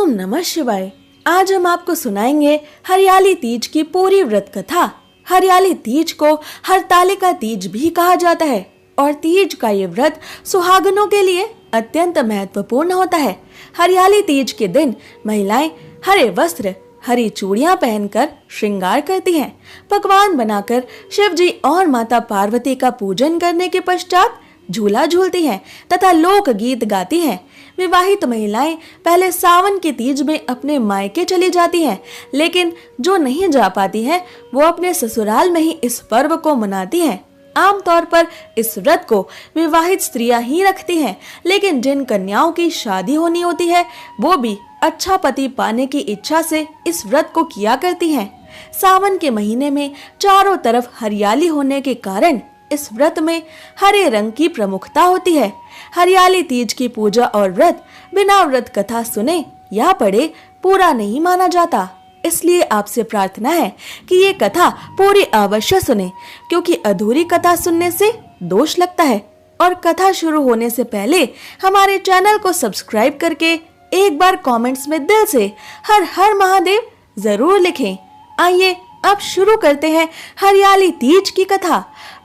ओम नमः शिवाय। आज हम आपको सुनाएंगे हरियाली तीज की पूरी व्रत कथा। हरियाली तीज को हरतालिका तीज भी कहा जाता है और तीज का ये व्रत सुहागनों के लिए अत्यंत महत्वपूर्ण होता है। हरियाली तीज के दिन महिलाएं हरे वस्त्र, हरी चूड़ियां पहनकर श्रृंगार करती हैं। पकवान बनाकर शिव जी और माता पार्वती का पूजन करने के पश्चात झूला झूलती हैं तथा लोक गीत गाती हैं। विवाहित महिलाएं पहले सावन की तीज में अपने मायके चली जाती हैं, लेकिन जो नहीं जा पाती हैं वो अपने ससुराल में ही इस पर्व को मनाती हैं। आमतौर पर इस व्रत को विवाहित स्त्रियां ही रखती हैं, लेकिन जिन कन्याओं की शादी होनी होती है वो भी अच्छा पति पाने की इच्छा से इस व्रत को किया करती हैं। सावन के महीने में चारों तरफ हरियाली होने के कारण इस व्रत में हरे रंग की प्रमुखता होती है। हरियाली तीज की पूजा और व्रत बिना व्रत कथा सुने या पढ़े पूरा नहीं माना जाता। इसलिए आपसे प्रार्थना है कि ये कथा पूरी अवश्य सुने, क्योंकि अधूरी कथा सुनने से दोष लगता है। और कथा शुरू होने से पहले हमारे चैनल को सब्सक्राइब करके एक बार कमेंट्स में दिल से हर हर महादेव जरूर लिखें। आइए अब शुरू करते हैं हरियाली तीज की कथा।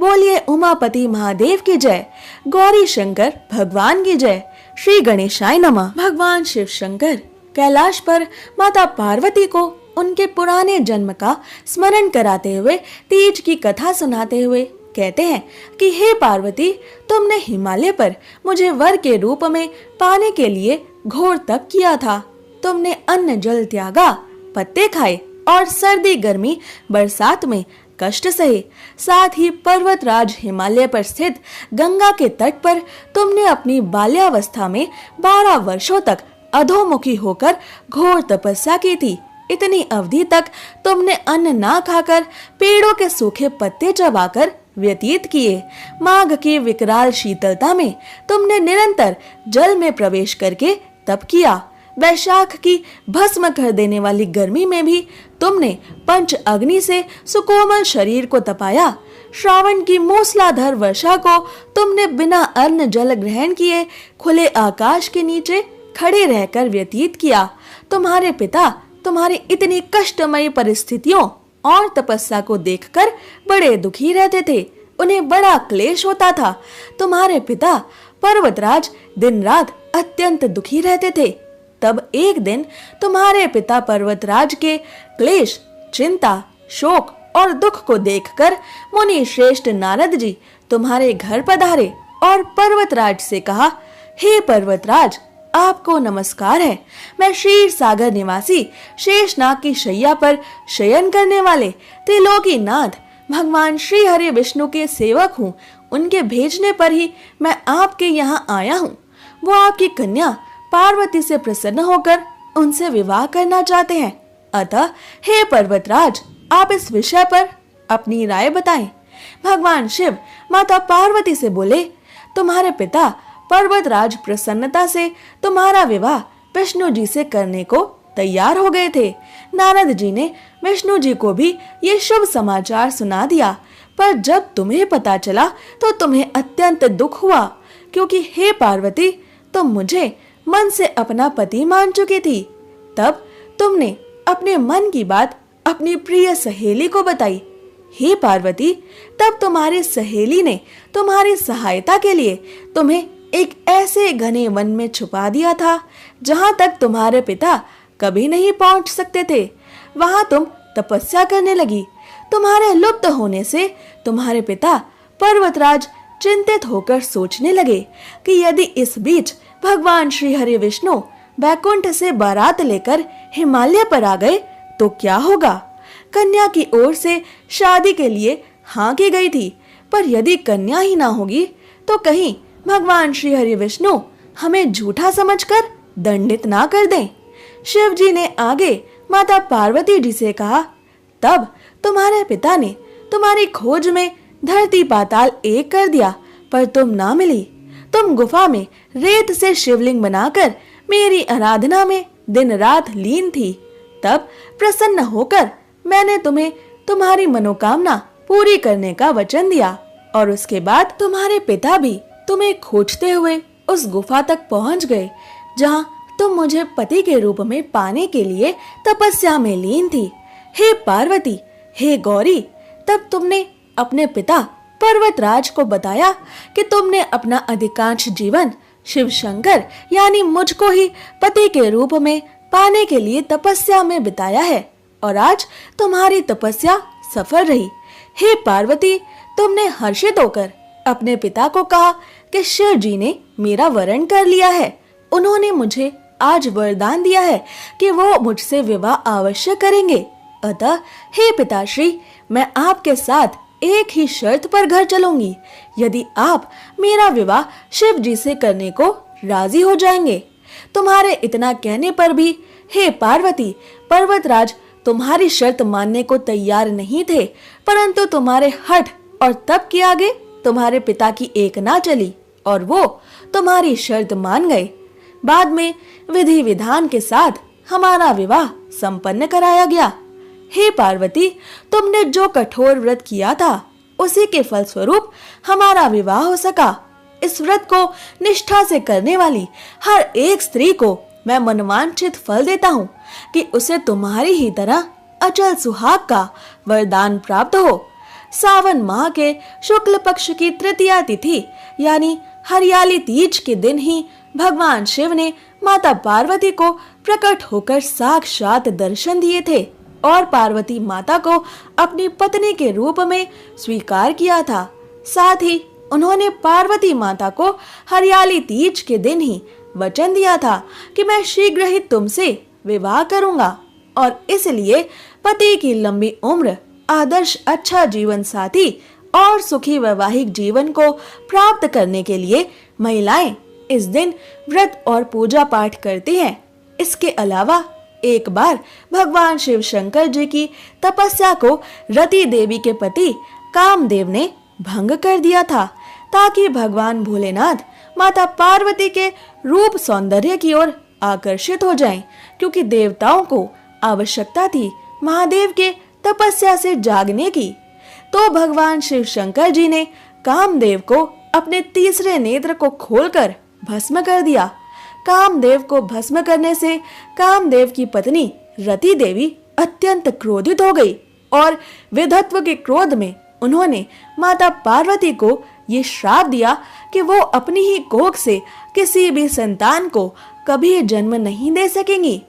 बोलिए उमापति महादेव की जय, गौरी शंकर भगवान की जय, श्री गणेशाय नमः। भगवान शिव शंकर कैलाश पर माता पार्वती को उनके पुराने जन्म का स्मरण कराते हुए तीज की कथा सुनाते हुए कहते हैं कि हे पार्वती, तुमने हिमालय पर मुझे वर के रूप में पाने के लिए घोर तप किया था। तुमने अन्न जल त्यागा, पत्ते खाए और सर्दी गर्मी बरसात में कष्ट सहे। साथ ही पर्वतराज हिमालय पर स्थित गंगा के तट पर तुमने अपनी बाल्यावस्था में 12 वर्षों तक अधोमुखी होकर घोर तपस्या की थी। इतनी अवधि तक तुमने अन्न ना खाकर पेड़ों के सूखे पत्ते चबाकर व्यतीत किए। माघ की विकराल शीतलता में तुमने निरंतर जल में प्रवेश करके तप किया। वैशाख की भस्म कर देने वाली गर्मी में भी तुमने पंच अग्नि से सुकोमल शरीर को तपाया। श्रावण की मूसलाधार वर्षा को तुमने बिना अन्न जल ग्रहण किए खुले आकाश के नीचे खड़े रहकर व्यतीत किया। तुम्हारे पिता तुम्हारी इतनी कष्टमयी परिस्थितियों और तपस्या को देखकर बड़े दुखी रहते थे। उन्हें बड़ा क्लेश होता था। तुम्हारे पिता पर्वतराज दिन रात अत्यंत दुखी रहते थे। तब एक दिन तुम्हारे पिता पर्वतराज के क्लेश, चिंता, शोक और दुख को देखकर मुनि श्रेष्ठ नारद जी तुम्हारे घर पधारे और पर्वतराज से कहा, हे पर्वतराज, आपको नमस्कार है। मैं क्षीर सागर निवासी शेषनाग की शैया पर शयन करने वाले त्रिलोकी नाथ भगवान श्री हरि विष्णु के सेवक हूँ। उनके भेजने पर ही मैं आपके यहाँ आया हूँ। वो आपकी कन्या पार्वती से प्रसन्न होकर उनसे विवाह करना चाहते हैं। अतः हे पर्वतराज, आप इस विषय पर अपनी राय बताएं। भगवान शिव माता पार्वती से बोले, तुम्हारे पिता पर्वतराज प्रसन्नता से तुम्हारा विवाह विष्णु जी से करने को तैयार हो गए थे। नारद जी ने विष्णु जी को भी ये शुभ समाचार सुना दिया, पर जब तुम्हें पता चला तो तुम्हें अत्यंत दुख हुआ, क्योंकि हे पार्वती, तुम मुझे मन से अपना पति मान चुकी थी। तब तुमने अपने मन की बात अपनी प्रिय सहेली को बताई। हे पार्वती, तब तुम्हारी सहेली ने तुम्हारी सहायता के लिए तुम्हें एक ऐसे घने वन में छुपा दिया था जहां तक तुम्हारे पिता कभी नहीं पहुंच सकते थे। वहां तुम तपस्या करने लगी। तुम्हारे लुप्त होने से तुम्हारे पिता पर्वतराज चिंतित होकर सोचने लगे कि यदि इस बीच भगवान श्री हरि विष्णु वैकुंठ से बारात लेकर हिमालय पर आ गए तो क्या होगा। कन्या की ओर से शादी के लिए हाँ की गई थी, पर यदि कन्या ही ना होगी तो कहीं भगवान श्री हरि विष्णु हमें झूठा समझकर दंडित ना कर दें। शिव जी ने आगे माता पार्वती जी से कहा, तब तुम्हारे पिता ने तुम्हारी खोज में धरती पाताल एक कर दिया, पर तुम ना मिली। तुम गुफा में रेत से शिवलिंग बनाकर मेरी आराधना में दिन रात लीन थी। तब प्रसन्न होकर मैंने तुम्हें तुम्हारी मनोकामना पूरी करने का वचन दिया, और उसके बाद तुम्हारे पिता भी तुम्हें खोजते हुए उस गुफा तक पहुंच गए जहां तुम मुझे पति के रूप में पाने के लिए तपस्या में लीन थी। हे पार्वती, हे गौरी, तब तुमने अपने पिता पर्वतराज को बताया कि तुमने अपना अधिकांश जीवन शिव शंकर यानी मुझको ही पति के रूप में पाने के लिए तपस्या में बिताया है और आज तुम्हारी तपस्या सफल रही। हे पार्वती, तुमने हर्षित होकर अपने पिता को कहा कि शिव जी ने मेरा वरण कर लिया है। उन्होंने मुझे आज वरदान दिया है कि वो मुझसे विवाह अवश्य करेंगे। अतः हे पिताश्री, मैं आपके साथ एक ही शर्त पर घर चलूंगी, यदि आप मेरा विवाह शिव जी से करने को राजी हो जाएंगे। तुम्हारे इतना कहने पर भी हे पार्वती, पर्वतराज तुम्हारी शर्त मानने को तैयार नहीं थे, परंतु तुम्हारे हठ और तप के आगे तुम्हारे पिता की एक ना चली और वो तुम्हारी शर्त मान गए। बाद में विधि विधान के साथ हमारा विवाह संपन्न कराया गया। हे पार्वती, तुमने जो कठोर व्रत किया था उसी के फलस्वरूप हमारा विवाह हो सका। इस व्रत को निष्ठा से करने वाली हर एक स्त्री को मैं मनवांछित फल देता हूँ कि उसे तुम्हारी ही तरह अचल सुहाग का वरदान प्राप्त हो। सावन माह के शुक्ल पक्ष की तृतीया तिथि यानी हरियाली तीज के दिन ही भगवान शिव ने माता पार्वती को प्रकट होकर साक्षात दर्शन दिए थे और पार्वती माता को अपनी पत्नी के रूप में स्वीकार किया था। साथ ही उन्होंने पार्वती माता को हरियाली तीज के दिन ही वचन दिया था कि मैं शीघ्र ही तुमसे विवाह करूंगा और इसलिए पति की लंबी उम्र, आदर्श अच्छा जीवन साथी और सुखी वैवाहिक जीवन को प्राप्त करने के लिए महिलाएं इस दिन व्रत और पूजा पाठ करती हैं। इसके अलावा एक बार भगवान शिव शंकर जी की तपस्या को रति देवी के पति कामदेव ने भंग कर दिया था ताकि भगवान भोलेनाथ माता पार्वती के रूप सौंदर्य की ओर आकर्षित हो जाएं, क्योंकि देवताओं को आवश्यकता थी महादेव के तपस्या से जागने की। तो भगवान शिव शंकर जी ने कामदेव को अपने तीसरे नेत्र को खोलकर भस्म कर दिया। कामदेव को भस्म करने से कामदेव की पत्नी रति देवी अत्यंत क्रोधित हो गई और विधत्व के क्रोध में उन्होंने माता पार्वती को ये श्राप दिया कि वो अपनी ही कोख से किसी भी संतान को कभी जन्म नहीं दे सकेंगी।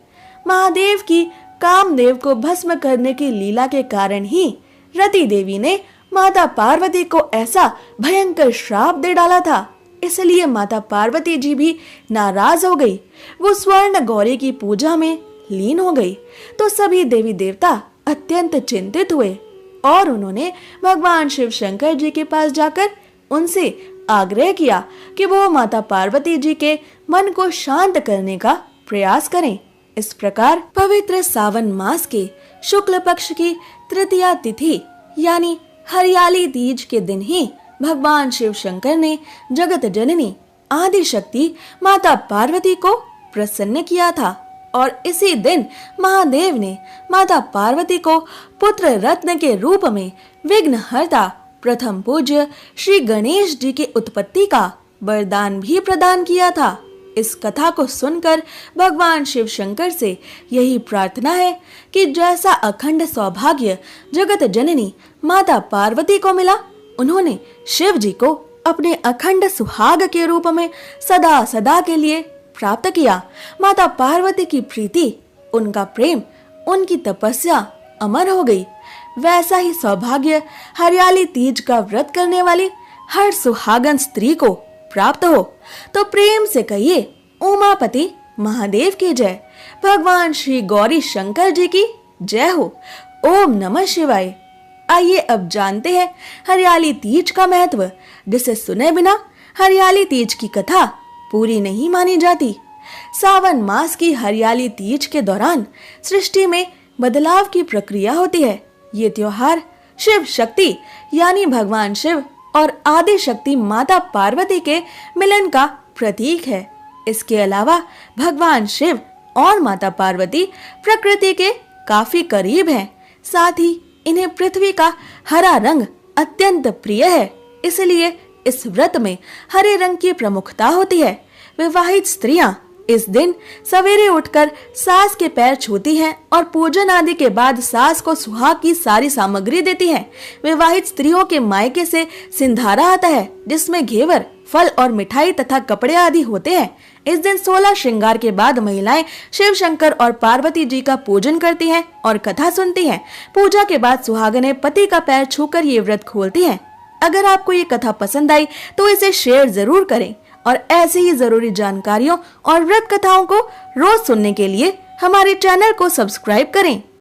महादेव की कामदेव को भस्म करने की लीला के कारण ही रति देवी ने माता पार्वती को ऐसा भयंकर श्राप दे डाला था। इसलिए माता पार्वती जी भी नाराज हो गई। वो स्वर्ण गौरी की पूजा में लीन हो गई। तो सभी देवी देवता अत्यंत चिंतित हुए और उन्होंने भगवान शिव शंकर जी के पास जाकर उनसे आग्रह किया कि वो माता पार्वती जी के मन को शांत करने का प्रयास करें। इस प्रकार पवित्र सावन मास के शुक्ल पक्ष की तृतीया तिथि यानी हरियाली तीज के दिन ही भगवान शिव शंकर ने जगत जननी आदि शक्ति माता पार्वती को प्रसन्न किया था और इसी दिन महादेव ने माता पार्वती को पुत्र रत्न के रूप में विघ्नहर्ता प्रथम पूज्य श्री गणेश जी की उत्पत्ति का वरदान भी प्रदान किया था। इस कथा को सुनकर भगवान शिव शंकर से यही प्रार्थना है कि जैसा अखंड सौभाग्य जगत जननी माता पार्वती को मिला, उन्होंने शिव जी को अपने अखंड सुहाग के रूप में सदा सदा के लिए प्राप्त किया। माता पार्वती की प्रीति, उनका प्रेम, उनकी तपस्या अमर हो गई। वैसा ही सौभाग्य हरियाली तीज का व्रत करने वाली हर सुहागन स्त्री को प्राप्त हो। तो प्रेम से कहिए उमापति महादेव की जय, भगवान श्री गौरी शंकर जी की जय हो। ओम नमः शिवाय। आइए अब जानते हैं हरियाली तीज का महत्व, जिसे सुने बिना हरियाली तीज की कथा पूरी नहीं मानी जाती। सावन मास की हरियाली तीज के दौरान सृष्टि में बदलाव की प्रक्रिया होती है। ये त्योहार शिव शक्ति यानी भगवान शिव और आदि शक्ति माता पार्वती के मिलन का प्रतीक है। इसके अलावा भगवान शिव और माता पार्वती प्रकृति के काफी करीब हैं। साथ ही इन्हें पृथ्वी का हरा रंग अत्यंत प्रिय है, इसलिए इस व्रत में हरे रंग की प्रमुखता होती है। विवाहित स्त्रियां इस दिन सवेरे उठकर सास के पैर छूती हैं और पूजन आदि के बाद सास को सुहाग की सारी सामग्री देती हैं। विवाहित स्त्रियों के मायके से सिंधारा आता है, जिसमें घेवर, फल और मिठाई तथा कपड़े आदि होते हैं। इस दिन 16 श्रृंगार के बाद महिलाएं शिव शंकर और पार्वती जी का पूजन करती हैं और कथा सुनती हैं। पूजा के बाद सुहागनें पति का पैर छूकर ये व्रत खोलती हैं। अगर आपको ये कथा पसंद आई तो इसे शेयर जरूर करें और ऐसे ही जरूरी जानकारियों और व्रत कथाओं को रोज सुनने के लिए हमारे चैनल को सब्सक्राइब करें।